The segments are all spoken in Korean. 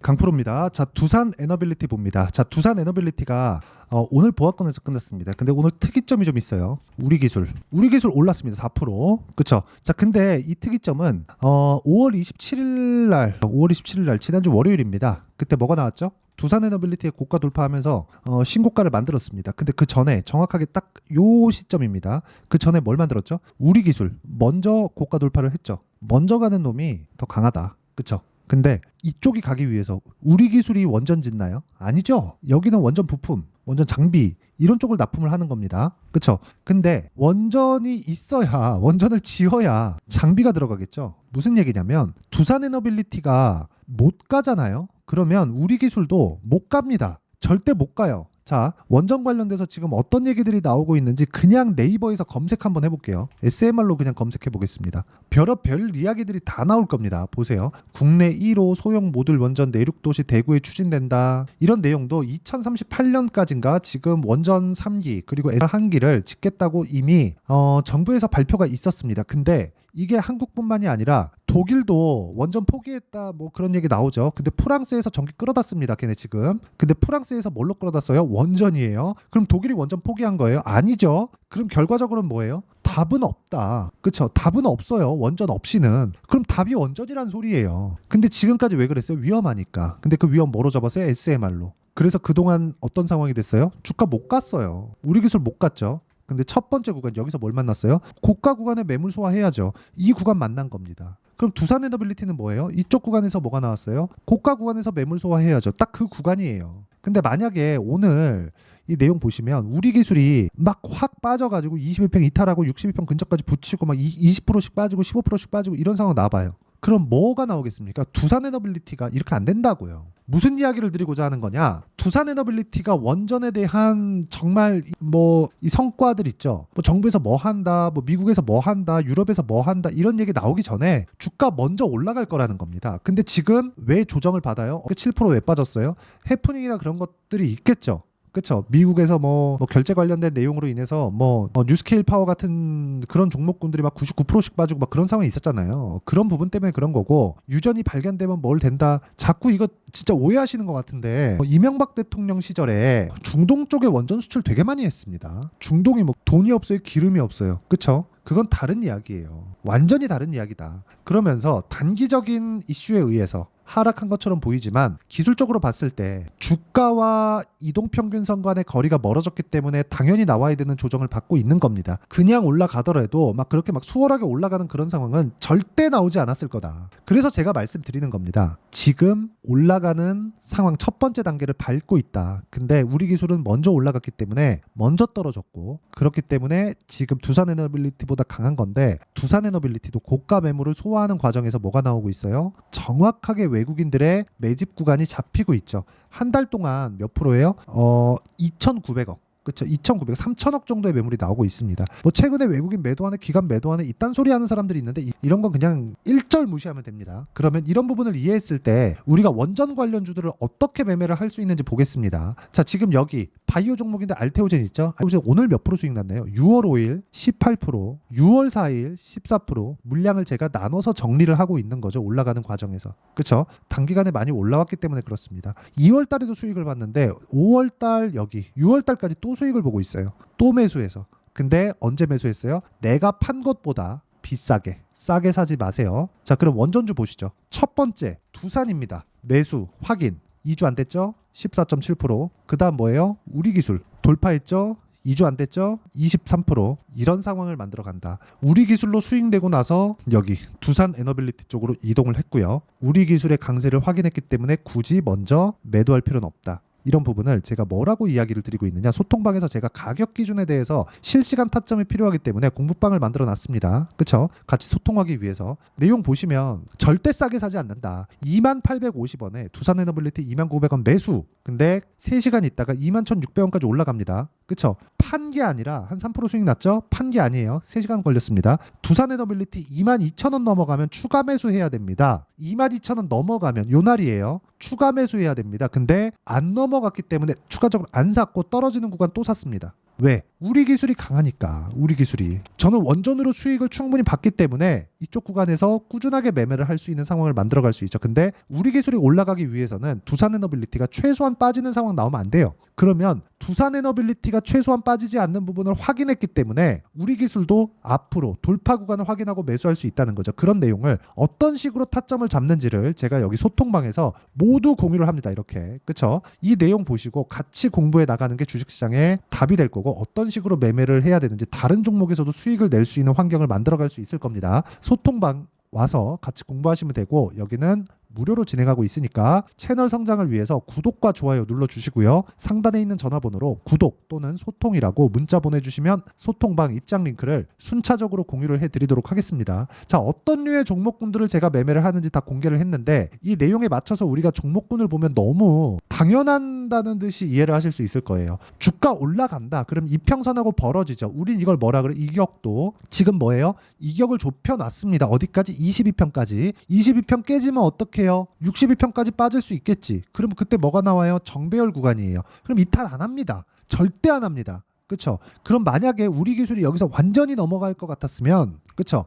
강프로입니다. 자, 두산 에너빌리티 봅니다. 자, 두산 에너빌리티가 오늘 보합권에서 끝났습니다. 근데 오늘 특이점이 좀 있어요. 우리 기술 올랐습니다. 4%. 그쵸? 자, 근데 이 특이점은 5월 27일 날 지난주 월요일입니다. 그때 뭐가 나왔죠? 두산 에너빌리티의 고가 돌파하면서 신고가를 만들었습니다. 근데 그 전에 정확하게 딱 요 시점입니다. 그 전에 뭘 만들었죠? 우리 기술 먼저 고가 돌파를 했죠. 먼저 가는 놈이 더 강하다. 그쵸? 근데 이쪽이 가기 위해서 우리 기술이 원전 짓나요? 아니죠. 여기는 원전 부품, 원전 장비 이런 쪽을 납품을 하는 겁니다. 그쵸? 근데 원전이 있어야, 원전을 지어야 장비가 들어가겠죠. 무슨 얘기냐면 두산 에너빌리티가 못 가잖아요. 그러면 우리 기술도 못 갑니다. 절대 못 가요. 자, 원전 관련돼서 지금 어떤 얘기들이 나오고 있는지 그냥 네이버에서 검색 한번 해볼게요. SMR로 그냥 검색해 보겠습니다. 별의별 이야기들이 다 나올 겁니다. 보세요. 국내 1호 소형 모듈 원전 내륙도시 대구에 추진된다. 이런 내용도 2038년까지인가 지금 원전 3기 그리고 한기를 짓겠다고 이미 정부에서 발표가 있었습니다. 근데 이게 한국뿐만이 아니라 독일도 원전 포기했다 뭐 그런 얘기 나오죠. 근데 프랑스에서 전기 끌어다 씁니다. 걔네 지금. 근데 프랑스에서 뭘로 끌어다 써요? 원전이에요. 그럼 독일이 원전 포기한 거예요? 아니죠. 그럼 결과적으로는 뭐예요? 답은 없다. 그쵸? 답은 없어요. 원전 없이는. 그럼 답이 원전이란 소리예요. 근데 지금까지 왜 그랬어요? 위험하니까. 근데 그 위험 뭐로 잡았어요? SMR로. 그래서 그동안 어떤 상황이 됐어요? 주가 못 갔어요. 우리 기술 못 갔죠. 근데 첫 번째 구간 여기서 뭘 만났어요? 고가 구간에 매물 소화해야죠. 이 구간 만난 겁니다. 그럼 두산 에너빌리티는 뭐예요? 이쪽 구간에서 뭐가 나왔어요? 고가 구간에서 매물 소화해야죠. 딱 그 구간이에요. 근데 만약에 오늘 이 내용 보시면 우리 기술이 막 확 빠져가지고 21평 이탈하고 62평 근처까지 붙이고 막 20%씩 빠지고 15%씩 빠지고 이런 상황 나와봐요. 그럼 뭐가 나오겠습니까? 두산 에너빌리티가 이렇게 안 된다고요. 무슨 이야기를 드리고자 하는 거냐? 두산 에너빌리티가 원전에 대한 정말 이 성과들 있죠. 뭐 정부에서 뭐 한다, 뭐 미국에서 뭐 한다, 유럽에서 뭐 한다 이런 얘기 나오기 전에 주가 먼저 올라갈 거라는 겁니다. 근데 지금 왜 조정을 받아요? 7% 왜 빠졌어요? 해프닝이나 그런 것들이 있겠죠. 그렇죠. 미국에서 뭐 결제 관련된 내용으로 인해서 뉴스케일 파워 같은 그런 종목군들이 막 99%씩 빠지고 막 그런 상황이 있었잖아요. 그런 부분 때문에 그런 거고 유전이 발견되면 뭘 된다. 자꾸 이거 진짜 오해하시는 것 같은데 이명박 대통령 시절에 중동 쪽에 원전 수출 되게 많이 했습니다. 중동이 뭐 돈이 없어요, 기름이 없어요. 그렇죠? 그건 다른 이야기예요. 완전히 다른 이야기다. 그러면서 단기적인 이슈에 의해서 하락한 것처럼 보이지만 기술적으로 봤을 때 주가와 이동평균선 간의 거리가 멀어졌기 때문에 당연히 나와야 되는 조정을 받고 있는 겁니다. 그냥 올라가더라도 막 그렇게 막 수월하게 올라가는 그런 상황은 절대 나오지 않았을 거다. 그래서 제가 말씀드리는 겁니다. 지금 올라가는 상황 첫 번째 단계를 밟고 있다. 근데 우리 기술은 먼저 올라갔기 때문에 먼저 떨어졌고 그렇기 때문에 지금 두산 에너빌리티보다 강한 건데 두산 에너빌리티도 고가 매물을 소화하는 과정에서 뭐가 나오고 있어요? 정확하게 외국인들의 매집 구간이 잡히고 있죠. 한 달 동안 몇 프로예요? 2,900억. 그렇죠. 2,900억, 3,000억 정도의 매물이 나오고 있습니다. 뭐 최근에 외국인 매도하는 기관 매도하는 이딴 소리 하는 사람들이 있는데 이런 건 그냥 일절 무시하면 됩니다. 그러면 이런 부분을 이해했을 때 우리가 원전 관련주들을 어떻게 매매를 할 수 있는지 보겠습니다. 자, 지금 여기 바이오 종목인데 알테오젠 있죠? 알테오젠 오늘 몇 프로 수익 났나요? 6월 5일 18%, 6월 4일 14%. 물량을 제가 나눠서 정리를 하고 있는 거죠. 올라가는 과정에서. 그렇죠? 단기간에 많이 올라왔기 때문에 그렇습니다. 2월 달에도 수익을 봤는데 5월 달 여기 6월 달까지 또 수익을 보고 있어요. 또 매수해서. 근데 언제 매수했어요? 내가 판 것보다 비싸게. 싸게 사지 마세요. 자, 그럼 원전주 보시죠. 첫 번째 두산입니다. 매수 확인. 2주 안 됐죠? 14.7%. 그 다음 뭐예요? 우리 기술 돌파했죠? 2주 안 됐죠? 23%. 이런 상황을 만들어 간다. 우리 기술로 수익되고 나서 여기 두산 에너빌리티 쪽으로 이동을 했고요. 우리 기술의 강세를 확인했기 때문에 굳이 먼저 매도할 필요는 없다. 이런 부분을 제가 뭐라고 이야기를 드리고 있느냐, 소통방에서 제가 가격 기준에 대해서 실시간 타점이 필요하기 때문에 공부방을 만들어 놨습니다. 그쵸? 같이 소통하기 위해서 내용 보시면 절대 싸게 사지 않는다. 2850원에 두산에너빌리티 2900원 매수. 근데 3시간 있다가 21,600원까지 올라갑니다. 그쵸? 판 게 아니라 한 3% 수익 났죠? 판 게 아니에요. 3시간 걸렸습니다. 두산에너빌리티 22,000원 넘어가면 추가 매수해야 됩니다. 22,000원 넘어가면 요 날이에요. 추가 매수해야 됩니다. 근데 안 넘어갔기 때문에 추가적으로 안 샀고 떨어지는 구간 또 샀습니다. 왜? 우리 기술이 강하니까. 우리 기술이. 저는 원전으로 수익을 충분히 받기 때문에 이쪽 구간에서 꾸준하게 매매를 할 수 있는 상황을 만들어갈 수 있죠. 근데 우리 기술이 올라가기 위해서는 두산에너빌리티가 최소한 빠지는 상황 나오면 안 돼요. 그러면 두산에너빌리티가 최소한 빠지지 않는 부분을 확인했기 때문에 우리 기술도 앞으로 돌파 구간을 확인하고 매수할 수 있다는 거죠. 그런 내용을 어떤 식으로 타점을 잡는지를 제가 여기 소통방에서 모두 공유를 합니다. 이렇게. 그쵸? 이 내용 보시고 같이 공부해 나가는 게 주식시장의 답이 될 거고, 어떤 식으로 매매를 해야 되는지 다른 종목에서도 수익을 낼 수 있는 환경을 만들어갈 수 있을 겁니다. 소통방 와서 같이 공부하시면 되고, 여기는 무료로 진행하고 있으니까 채널 성장을 위해서 구독과 좋아요 눌러주시고요. 상단에 있는 전화번호로 구독 또는 소통이라고 문자 보내주시면 소통방 입장 링크를 순차적으로 공유를 해드리도록 하겠습니다. 자, 어떤 류의 종목군들을 제가 매매를 하는지 다 공개를 했는데, 이 내용에 맞춰서 우리가 종목군을 보면 너무 당연한다는 듯이 이해를 하실 수 있을 거예요. 주가 올라간다. 그럼 이평선하고 벌어지죠. 우린 이걸 뭐라 그래? 이격도. 지금 뭐예요? 이격을 좁혀놨습니다. 어디까지? 22평까지. 22평 깨지면 어떻게 해요? 62평까지 빠질 수 있겠지. 그러면 그때 뭐가 나와요? 정배열 구간이에요. 그럼 이탈 안 합니다. 절대 안 합니다. 그쵸? 그럼 만약에 우리 기술이 여기서 완전히 넘어갈 것 같았으면, 그쵸?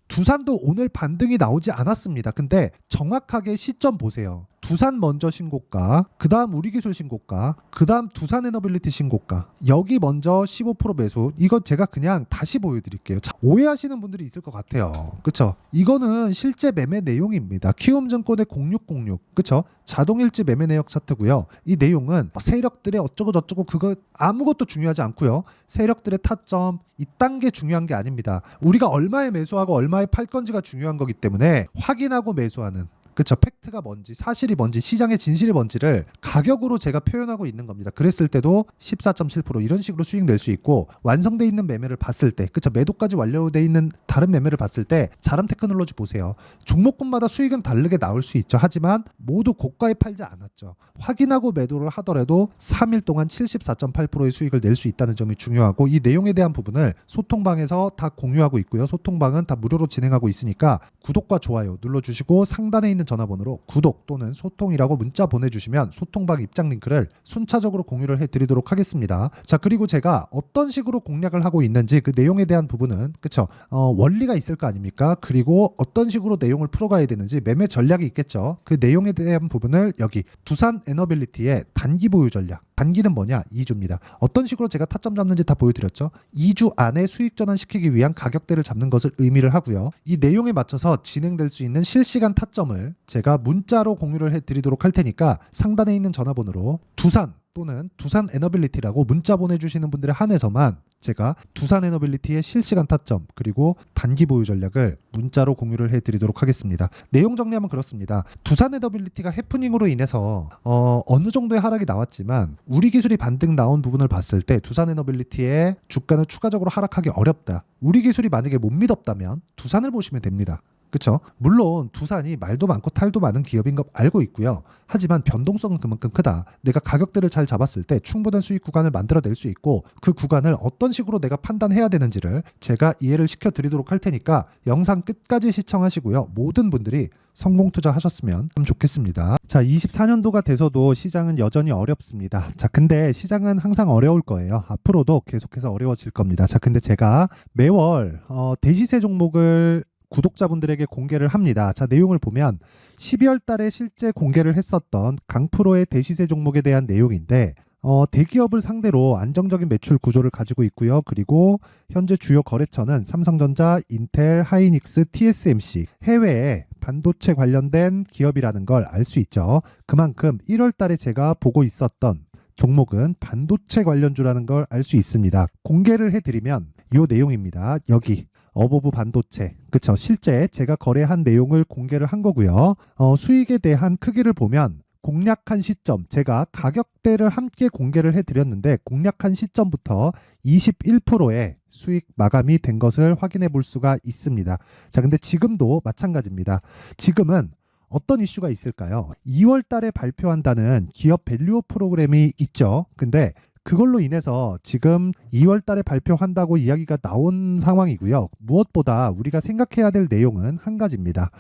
두산도 오늘 반등이 나오지 않았습니다. 근데 정확하게 시점 보세요. 두산 먼저 신고가, 그 다음 우리기술 신고가, 그 다음 두산에너빌리티 신고가. 여기 먼저 15% 매수. 이건 제가 그냥 다시 보여드릴게요. 자, 오해하시는 분들이 있을 것 같아요. 그쵸? 이거는 실제 매매 내용입니다. 키움증권의 0606. 그쵸? 자동일지 매매 내역 차트고요. 이 내용은 세력들의 어쩌고 저쩌고 그거 아무것도 중요하지 않고요. 세력들의 타점 이딴 게 중요한 게 아닙니다. 우리가 얼마에 매수하고 얼마에 팔 건지가 중요한 거기 때문에 확인하고 매수하는, 그쵸, 팩트가 뭔지 사실이 뭔지 시장의 진실이 뭔지를 가격으로 제가 표현하고 있는 겁니다. 그랬을 때도 14.7% 이런 식으로 수익 낼 수 있고, 완성돼 있는 매매를 봤을 때, 그쵸, 매도까지 완료돼 있는 다른 매매를 봤을 때 자람 테크놀로지 보세요. 종목군마다 수익은 다르게 나올 수 있죠. 하지만 모두 고가에 팔지 않았죠. 확인하고 매도를 하더라도 3일 동안 74.8%의 수익을 낼 수 있다는 점이 중요하고, 이 내용에 대한 부분을 소통방에서 다 공유하고 있고요. 소통방은 다 무료로 진행하고 있으니까 구독과 좋아요 눌러주시고 상단에 있는 전화번호로 구독 또는 소통이라고 문자 보내주시면 소통방 입장 링크를 순차적으로 공유를 해드리도록 하겠습니다. 자, 그리고 제가 어떤 식으로 공략을 하고 있는지 그 내용에 대한 부분은, 그쵸, 원리가 있을 거 아닙니까? 그리고 어떤 식으로 내용을 풀어가야 되는지 매매 전략이 있겠죠. 그 내용에 대한 부분을 여기 두산에너빌리티의 단기 보유 전략, 단기는 뭐냐? 2주입니다. 어떤 식으로 제가 타점 잡는지 다 보여드렸죠. 2주 안에 수익 전환시키기 위한 가격대를 잡는 것을 의미를 하고요. 이 내용에 맞춰서 진행될 수 있는 실시간 타점을 제가 문자로 공유를 해드리도록 할 테니까 상단에 있는 전화번호로 두산 또는 두산에너빌리티라고 문자 보내주시는 분들에 한해서만 제가 두산에너빌리티의 실시간 타점 그리고 단기 보유 전략을 문자로 공유를 해드리도록 하겠습니다. 내용 정리하면 그렇습니다. 두산에너빌리티가 해프닝으로 인해서 어느 정도의 하락이 나왔지만 우리 기술이 반등 나온 부분을 봤을 때 두산에너빌리티의 주가는 추가적으로 하락하기 어렵다. 우리 기술이 만약에 못 믿었다면 두산을 보시면 됩니다. 그쵸? 물론 두산이 말도 많고 탈도 많은 기업인 거 알고 있고요. 하지만 변동성은 그만큼 크다. 내가 가격대를 잘 잡았을 때 충분한 수익 구간을 만들어낼 수 있고, 그 구간을 어떤 식으로 내가 판단해야 되는지를 제가 이해를 시켜드리도록 할 테니까 영상 끝까지 시청하시고요. 모든 분들이 성공 투자하셨으면 참 좋겠습니다. 자, 24년도가 돼서도 시장은 여전히 어렵습니다. 자, 근데 시장은 항상 어려울 거예요. 앞으로도 계속해서 어려워질 겁니다. 자, 근데 제가 매월 대시세 종목을 구독자분들에게 공개를 합니다. 자, 내용을 보면 12월 달에 실제 공개를 했었던 강프로의 대시세 종목에 대한 내용인데, 대기업을 상대로 안정적인 매출 구조를 가지고 있고요. 그리고 현재 주요 거래처는 삼성전자, 인텔, 하이닉스, TSMC, 해외에 반도체 관련된 기업이라는 걸 알 수 있죠. 그만큼 1월 달에 제가 보고 있었던 종목은 반도체 관련주라는 걸 알 수 있습니다. 공개를 해드리면 이 내용입니다. 여기 어버브 반도체, 그쵸? 실제 제가 거래한 내용을 공개를 한 거고요. 수익에 대한 크기를 보면 공략한 시점, 제가 가격대를 함께 공개를 해드렸는데 공략한 시점부터 21%의 수익 마감이 된 것을 확인해 볼 수가 있습니다. 자, 근데 지금도 마찬가지입니다. 지금은 어떤 이슈가 있을까요? 2월 달에 발표한다는 기업 밸류업 프로그램이 있죠. 근데 그걸로 인해서 지금 2월 달에 발표한다고 이야기가 나온 상황이고요. 무엇보다 우리가 생각해야 될 내용은 한 가지입니다.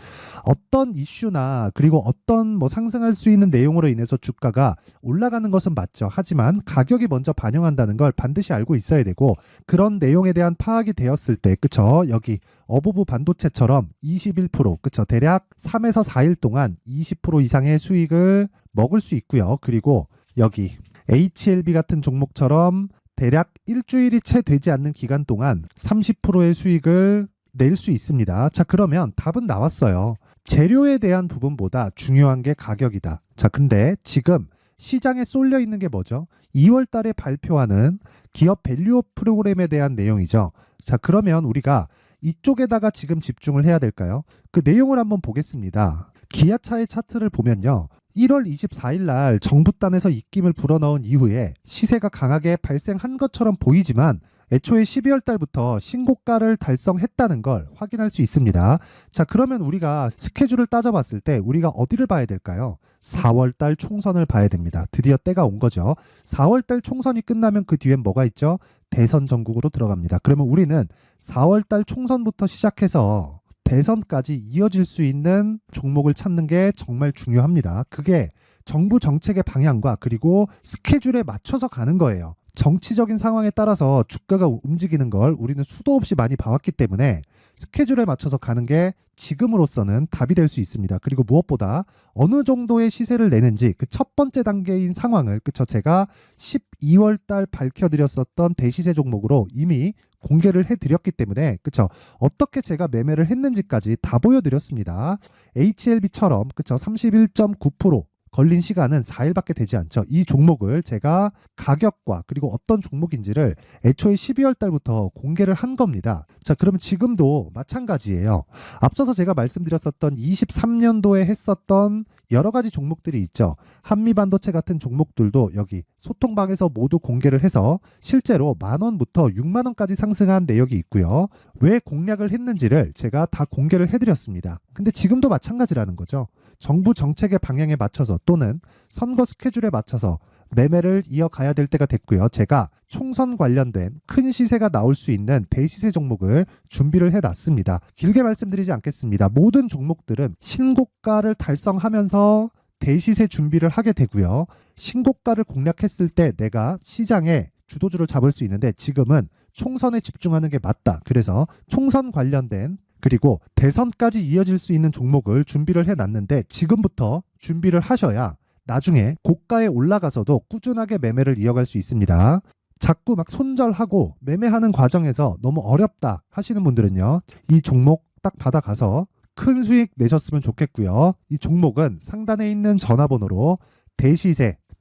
어떤 이슈나 그리고 어떤 뭐 상승할 수 있는 내용으로 인해서 주가가 올라가는 것은 맞죠. 하지만 가격이 먼저 반영한다는 걸 반드시 알고 있어야 되고, 그런 내용에 대한 파악이 되었을 때, 그쵸? 여기 어부부 반도체처럼 21%, 그쵸? 대략 3에서 4일 동안 20% 이상의 수익을 먹을 수 있고요. 그리고 여기 HLB 같은 종목처럼 대략 일주일이 채 되지 않는 기간 동안 30%의 수익을 낼 수 있습니다. 자, 그러면 답은 나왔어요. 재료에 대한 부분보다 중요한 게 가격이다. 자, 근데 지금 시장에 쏠려 있는 게 뭐죠? 2월 달에 발표하는 기업 밸류업 프로그램에 대한 내용이죠. 자, 그러면 우리가 이쪽에다가 지금 집중을 해야 될까요? 그 내용을 한번 보겠습니다. 기아차의 차트를 보면요. 1월 24일 날 정부단에서 입김을 불어넣은 이후에 시세가 강하게 발생한 것처럼 보이지만 애초에 12월 달부터 신고가를 달성했다는 걸 확인할 수 있습니다. 자, 그러면 우리가 스케줄을 따져봤을 때 우리가 어디를 봐야 될까요? 4월 달 총선을 봐야 됩니다. 드디어 때가 온 거죠. 4월 달 총선이 끝나면 그 뒤엔 뭐가 있죠? 대선 전국으로 들어갑니다. 그러면 우리는 4월 달 총선부터 시작해서 대선까지 이어질 수 있는 종목을 찾는 게 정말 중요합니다. 그게 정부 정책의 방향과 그리고 스케줄에 맞춰서 가는 거예요. 정치적인 상황에 따라서 주가가 움직이는 걸 우리는 수도 없이 많이 봐왔기 때문에 스케줄에 맞춰서 가는 게 지금으로서는 답이 될 수 있습니다. 그리고 무엇보다 어느 정도의 시세를 내는지 그 첫 번째 단계인 상황을, 그쵸, 제가 12월 달 밝혀드렸었던 대시세 종목으로 이미 공개를 해드렸기 때문에, 그쵸, 어떻게 제가 매매를 했는지까지 다 보여드렸습니다. HLB처럼, 그쵸, 31.9% 걸린 시간은 4일밖에 되지 않죠. 이 종목을 제가 가격과 그리고 어떤 종목인지를 애초에 12월 달부터 공개를 한 겁니다. 자, 그러면 지금도 마찬가지예요. 앞서서 제가 말씀드렸었던 23년도에 했었던 여러 가지 종목들이 있죠. 한미반도체 같은 종목들도 여기 소통방에서 모두 공개를 해서 실제로 10,000원부터 60,000원까지 상승한 내역이 있고요. 왜 공략을 했는지를 제가 다 공개를 해드렸습니다. 근데 지금도 마찬가지라는 거죠. 정부 정책의 방향에 맞춰서 또는 선거 스케줄에 맞춰서 매매를 이어가야 될 때가 됐고요. 제가 총선 관련된 큰 시세가 나올 수 있는 대시세 종목을 준비를 해놨습니다. 길게 말씀드리지 않겠습니다. 모든 종목들은 신고가를 달성하면서 대시세 준비를 하게 되고요. 신고가를 공략했을 때 내가 시장에 주도주를 잡을 수 있는데 지금은 총선에 집중하는 게 맞다. 그래서 총선 관련된 그리고 대선까지 이어질 수 있는 종목을 준비를 해놨는데 지금부터 준비를 하셔야 나중에 고가에 올라가서도 꾸준하게 매매를 이어갈 수 있습니다. 자꾸 막 손절하고 매매하는 과정에서 너무 어렵다 하시는 분들은요, 이 종목 딱 받아가서 큰 수익 내셨으면 좋겠고요. 이 종목은 상단에 있는 전화번호로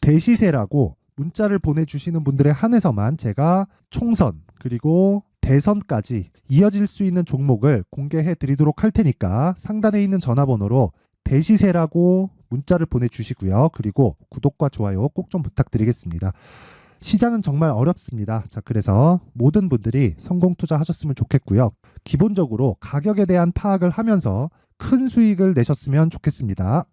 대시세라고 문자를 보내주시는 분들에 한해서만 제가 총선 그리고 대선까지 이어질 수 있는 종목을 공개해 드리도록 할 테니까 상단에 있는 전화번호로 대시세라고 문자를 보내주시고요. 그리고 구독과 좋아요 꼭 좀 부탁드리겠습니다. 시장은 정말 어렵습니다. 자, 그래서 모든 분들이 성공 투자하셨으면 좋겠고요. 기본적으로 가격에 대한 파악을 하면서 큰 수익을 내셨으면 좋겠습니다.